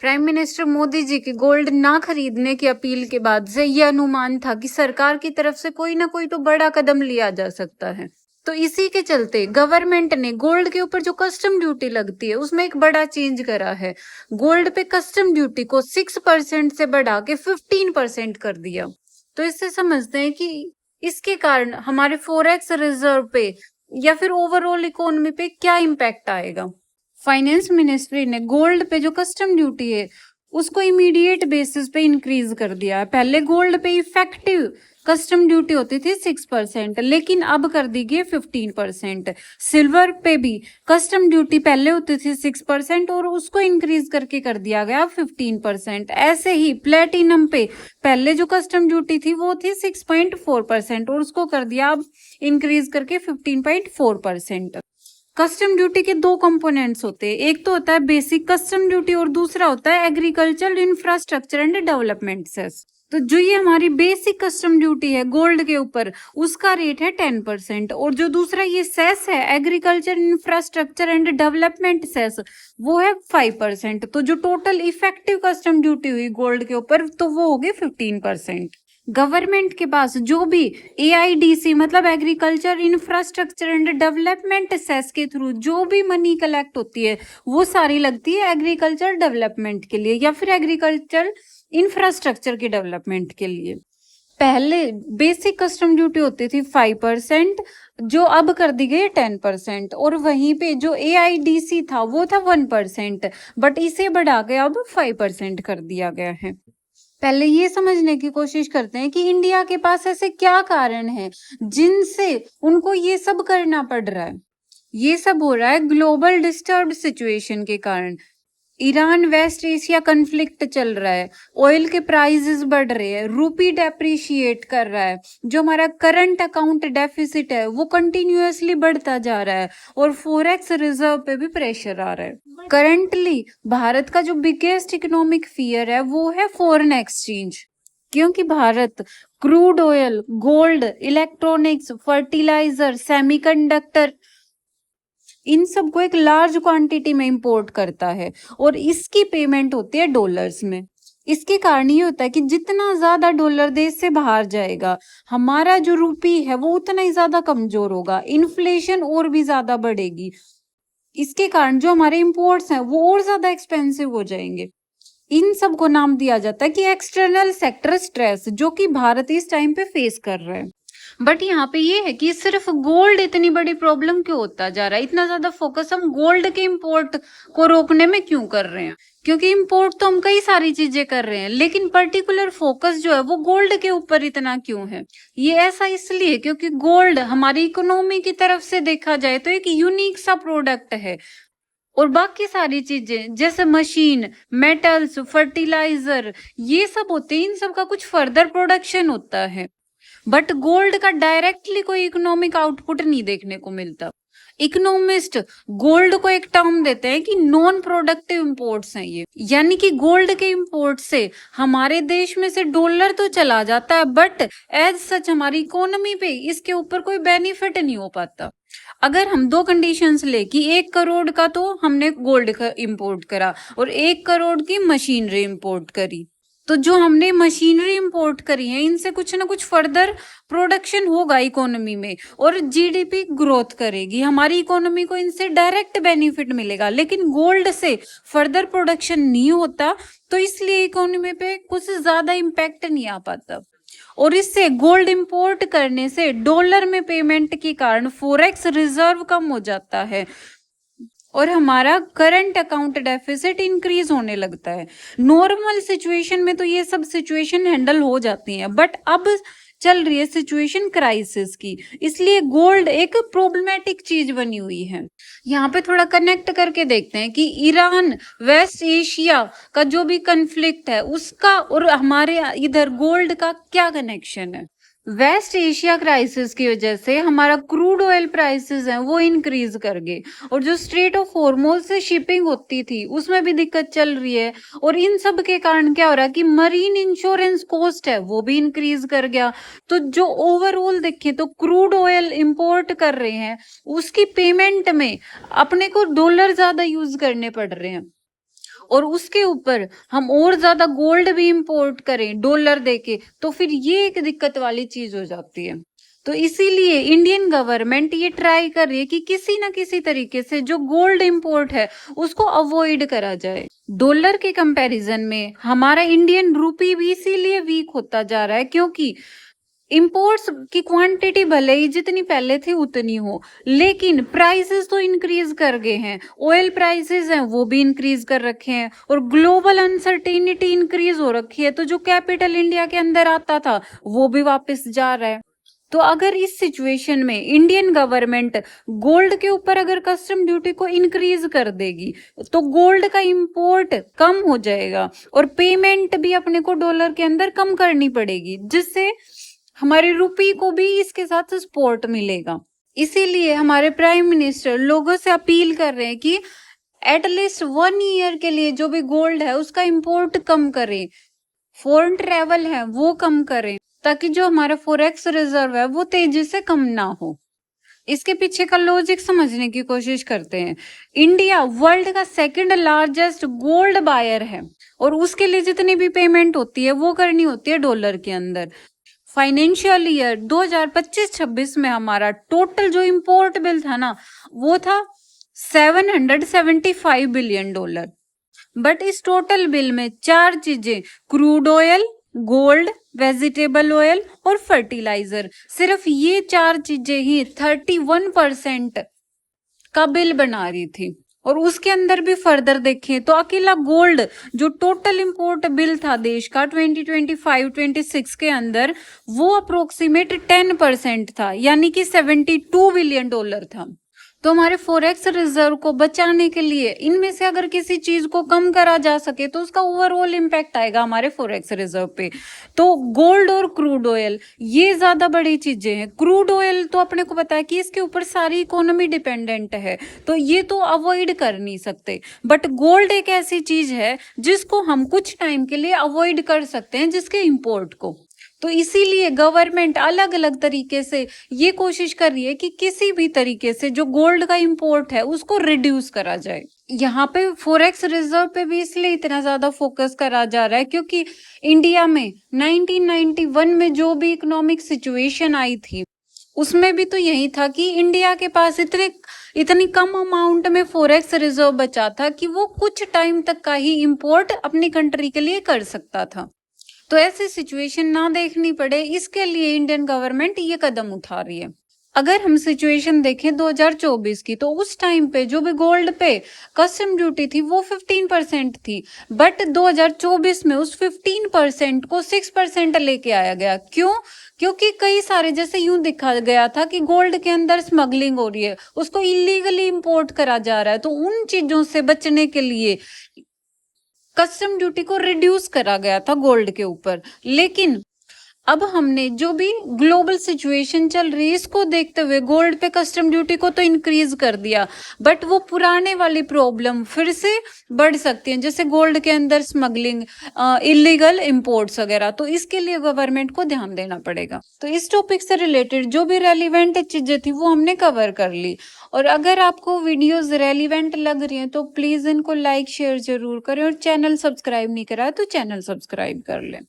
Prime minister Modi ji की gold ना खरीदने की अपील के बाद से यह अनुमान था कि सरकार की तरफ से कोई ना कोई तो बड़ा कदम लिया जा सकता है। तो इसी के चलते गवर्नमेंट ने गोल्ड के ऊपर जो कस्टम ड्यूटी लगती है उसमें एक बड़ा चेंज करा है। गोल्ड पे कस्टम ड्यूटी को 6% से बढ़ा के 15% कर दिया। तो इससे समझते हैं कि इसके कारण हमारे फॉरेक्स रिजर्व पे या फिर ओवरऑल इकोनॉमी पे क्या इम्पैक्ट आएगा। फाइनेंस मिनिस्ट्री ने गोल्ड पे जो कस्टम ड्यूटी है उसको इमीडिएट बेसिस पे इंक्रीज कर दिया है। पहले गोल्ड पे इफेक्टिव कस्टम ड्यूटी होती थी 6%, लेकिन अब कर दी गई 15%। सिल्वर पे भी कस्टम ड्यूटी पहले होती थी 6% और उसको इंक्रीज करके कर दिया गया 15%। ऐसे ही प्लेटिनम पे पहले जो कस्टम ड्यूटी थी वो थी 6.4% और उसको कर दिया अब इंक्रीज करके 15.4%। कस्टम ड्यूटी के दो कंपोनेंट्स होते हैं, एक तो होता है बेसिक कस्टम ड्यूटी और दूसरा होता है agriculture infrastructure and development cess. तो जो ये हमारी बेसिक कस्टम ड्यूटी है गोल्ड के ऊपर उसका रेट है 10% और जो दूसरा ये सेस है agriculture infrastructure and development cess वो है 5%। तो जो टोटल इफेक्टिव कस्टम ड्यूटी हुई गोल्ड के ऊपर तो वो होगी 15%। गवर्नमेंट के पास जो भी AIDC मतलब agriculture infrastructure and development cess के थ्रू जो भी मनी कलेक्ट होती है वो सारी लगती है एग्रीकल्चर डेवलपमेंट के लिए या फिर एग्रीकल्चर इंफ्रास्ट्रक्चर के डेवलपमेंट के लिए। पहले बेसिक कस्टम ड्यूटी होती थी 5% जो अब कर दी गई 10% और वहीं पे जो AIDC था वो था 1%, बट इसे बढ़ा के अब 5% कर दिया गया है। पहले ये समझने की कोशिश करते हैं कि इंडिया के पास ऐसे क्या कारण है जिनसे उनको ये सब करना पड़ रहा है। ये सब हो रहा है ग्लोबल डिस्टर्ब्ड सिचुएशन के कारण। ईरान वेस्ट एशिया कन्फ्लिक्ट चल रहा है, ऑयल के प्राइसेस बढ़ रहे हैं, रूपी डेप्रिशिएट कर रहा है, जो हमारा करंट अकाउंट डेफिसिट है वो कंटिन्यूअसली बढ़ता जा रहा है और फॉरेक्स रिजर्व पे भी प्रेशर आ रहा है। करंटली भारत का जो बिगेस्ट इकोनॉमिक फियर है वो है फॉरेन एक्सचेंज, क्योंकि Bharat crude oil, gold, electronics, fertilizer, semiconductor इन सबको एक लार्ज क्वांटिटी में इंपोर्ट करता है और इसकी पेमेंट होती है डॉलर्स में। इसके कारण ये होता है कि जितना ज्यादा डॉलर देश से बाहर जाएगा हमारा जो रूपी है वो उतना ही ज्यादा कमजोर होगा, इन्फ्लेशन और भी ज्यादा बढ़ेगी। इसके कारण जो हमारे इंपोर्ट्स हैं वो और ज्यादा एक्सपेंसिव हो जाएंगे। इन सब को नाम दिया जाता है कि एक्सटर्नल सेक्टर स्ट्रेस, जो कि भारत इस टाइम पे फेस कर रहा है। बट यहाँ पे ये है कि सिर्फ गोल्ड इतनी बड़ी प्रॉब्लम क्यों होता जा रहा है, इतना ज्यादा फोकस हम गोल्ड के इंपोर्ट को रोकने में क्यों कर रहे हैं? क्योंकि इंपोर्ट तो हम कई सारी चीजें कर रहे हैं लेकिन पर्टिकुलर फोकस जो है वो गोल्ड के ऊपर इतना क्यों है? ये ऐसा इसलिए क्योंकि गोल्ड हमारी इकोनॉमी की तरफ से देखा जाए तो एक यूनिक सा प्रोडक्ट है और बाकी सारी चीजें जैसे मशीन, मेटल्स, फर्टिलाइजर ये सब होते हैं, इन सब का कुछ फर्दर प्रोडक्शन होता है। बट गोल्ड का डायरेक्टली कोई इकोनॉमिक आउटपुट नहीं देखने को मिलता। इकोनॉमिस्ट गोल्ड को एक टर्म देते हैं कि नॉन प्रोडक्टिव इंपोर्ट्स हैं ये, यानी कि गोल्ड के इंपोर्ट से हमारे देश में से डॉलर तो चला जाता है बट एज सच हमारी इकोनॉमी पे इसके ऊपर कोई बेनिफिट नहीं हो पाता। अगर हम दो कंडीशंस ले कि 1 करोड़ का तो हमने गोल्ड का इंपोर्ट करा और 1 करोड़ की मशीनरी इंपोर्ट करी, तो जो हमने मशीनरी इंपोर्ट करी है इनसे कुछ ना कुछ फर्दर प्रोडक्शन होगा इकोनॉमी में और जीडीपी ग्रोथ करेगी, हमारी इकोनॉमी को इनसे डायरेक्ट बेनिफिट मिलेगा। लेकिन गोल्ड से फर्दर प्रोडक्शन नहीं होता तो इसलिए इकोनॉमी पे कुछ ज्यादा इम्पैक्ट नहीं आ पाता और इससे गोल्ड इंपोर्ट करने से डॉलर में पेमेंट के कारण फॉरेक्स रिजर्व कम हो जाता है और हमारा करंट अकाउंट डेफिसिट इंक्रीज होने लगता है। नॉर्मल सिचुएशन में तो ये सब सिचुएशन हैंडल हो जाती हैं बट अब चल रही है सिचुएशन क्राइसिस की, इसलिए गोल्ड एक प्रॉब्लमेटिक चीज बनी हुई है। यहाँ पे थोड़ा कनेक्ट करके देखते हैं कि ईरान वेस्ट एशिया का जो भी कन्फ्लिक्ट है उसका और हमारे इधर गोल्ड का क्या कनेक्शन है। वेस्ट एशिया क्राइसिस की वजह से हमारा क्रूड ऑयल प्राइसेस हैं वो इंक्रीज कर गए और जो स्ट्रेट ऑफ हॉर्मुज से शिपिंग होती थी उसमें भी दिक्कत चल रही है और इन सब के कारण क्या हो रहा है कि मरीन इंश्योरेंस कॉस्ट है वो भी इंक्रीज कर गया। तो जो ओवरऑल देखें तो क्रूड ऑयल इंपोर्ट कर रहे हैं उसकी पेमेंट में अपने को डॉलर ज्यादा यूज करने पड़ रहे हैं और उसके ऊपर हम और ज्यादा गोल्ड भी इंपोर्ट करें डॉलर देके, तो फिर ये एक दिक्कत वाली चीज हो जाती है। तो इसीलिए इंडियन गवर्नमेंट ये ट्राई कर रही है कि किसी ना किसी तरीके से जो गोल्ड इंपोर्ट है उसको अवॉइड करा जाए। डॉलर के कंपैरिजन में हमारा इंडियन रूपी भी इसीलिए वीक होता जा रहा है क्योंकि इंपोर्ट्स की क्वांटिटी भले ही जितनी पहले थी उतनी हो, लेकिन प्राइसेस तो इंक्रीज कर गए हैं। ऑयल प्राइसेस हैं वो भी इंक्रीज कर रखे हैं और ग्लोबल अनसर्टेनिटी इंक्रीज हो रखी है, तो जो कैपिटल इंडिया के अंदर आता था वो भी वापस जा रहा है। तो अगर इस सिचुएशन में इंडियन गवर्नमेंट गोल्ड के ऊपर अगर कस्टम ड्यूटी को इंक्रीज कर देगी तो गोल्ड का इंपोर्ट कम हो जाएगा और पेमेंट भी अपने को डॉलर के अंदर कम करनी पड़ेगी, जिससे हमारे रुपी को भी इसके साथ सपोर्ट मिलेगा। इसीलिए हमारे प्राइम मिनिस्टर लोगों से अपील कर रहे हैं कि एटलीस्ट 1 ईयर के लिए जो भी गोल्ड है उसका इंपोर्ट कम करें, फॉरेन ट्रेवल है वो कम करें, ताकि जो हमारा फॉरेक्स रिजर्व है वो तेजी से कम ना हो। इसके पीछे का लॉजिक समझने की कोशिश करते हैं। इंडिया वर्ल्ड का सेकंड लार्जेस्ट गोल्ड बायर है और उसके लिए जितनी भी पेमेंट होती है वो करनी होती है डॉलर के अंदर। फाइनेंशियल ईयर 2025-26 में हमारा टोटल जो इंपोर्ट बिल था ना वो था $775 बिलियन। बट इस टोटल बिल में 4 चीजें, crude oil, gold, vegetable oil और फर्टिलाइजर, सिर्फ ये 4 चीजें ही 31% का बिल बना रही थी। और उसके अंदर भी फर्दर देखें तो अकेला गोल्ड जो टोटल इंपोर्ट बिल था देश का 2025-26 के अंदर वो अप्रोक्सीमेट 10% था, यानी कि $72 बिलियन था। तो हमारे फॉरेक्स रिजर्व को बचाने के लिए इनमें से अगर किसी चीज को कम करा जा सके तो उसका ओवरऑल इम्पैक्ट आएगा हमारे फॉरेक्स रिजर्व पे। तो गोल्ड और क्रूड ऑयल ये ज्यादा बड़ी चीजें हैं। क्रूड ऑयल तो अपने को पता है कि इसके ऊपर सारी इकोनॉमी डिपेंडेंट है, तो ये तो अवॉइड कर नहीं सकते। बट गोल्ड एक ऐसी चीज है जिसको हम कुछ टाइम के लिए अवॉइड कर सकते हैं, जिसके इंपोर्ट को। तो इसीलिए गवर्नमेंट अलग अलग तरीके से ये कोशिश कर रही है कि किसी भी तरीके से जो गोल्ड का इंपोर्ट है उसको रिड्यूस करा जाए। यहाँ पे फॉरेक्स रिजर्व पे भी इसलिए इतना ज्यादा फोकस करा जा रहा है क्योंकि इंडिया में 1991 में जो भी इकोनॉमिक सिचुएशन आई थी उसमें भी तो यही था कि इंडिया के पास इतनी कम अमाउंट में फॉरेक्स रिजर्व बचा था कि वो कुछ टाइम तक का ही इंपोर्ट अपनी कंट्री के लिए कर सकता था। तो ऐसी सिचुएशन ना देखनी पड़े, इसके लिए इंडियन गवर्नमेंट ये कदम उठा रही है। अगर हम सिचुएशन देखें 2024 की, तो उस टाइम पे जो भी गोल्ड पे कस्टम ड्यूटी थी वो 15% थी, बट 2024 में उस 15% को 6% लेके आया गया। क्यों? क्योंकि कई सारे, जैसे यूं दिखा गया था कि गोल्ड के अंदर स्मगलिंग हो रही है, उसको इलीगली इंपोर्ट करा जा रहा है, तो उन चीजों से बचने के लिए कस्टम ड्यूटी को रिड्यूस करा गया था गोल्ड के ऊपर। लेकिन अब हमने जो भी ग्लोबल सिचुएशन चल रही है इसको देखते हुए गोल्ड पे कस्टम ड्यूटी को तो इंक्रीज कर दिया, बट वो पुराने वाली प्रॉब्लम फिर से बढ़ सकती है, जैसे गोल्ड के अंदर स्मगलिंग, इलीगल इंपोर्ट्स वगैरह। तो इसके लिए गवर्नमेंट को ध्यान देना पड़ेगा। तो इस टॉपिक से रिलेटेड जो भी रेलिवेंट चीजें थी वो हमने कवर कर ली। और अगर आपको वीडियोस रेलिवेंट लग रही हैं तो प्लीज इनको लाइक शेयर जरूर करें और चैनल सब्सक्राइब नहीं करा तो चैनल सब्सक्राइब कर लें।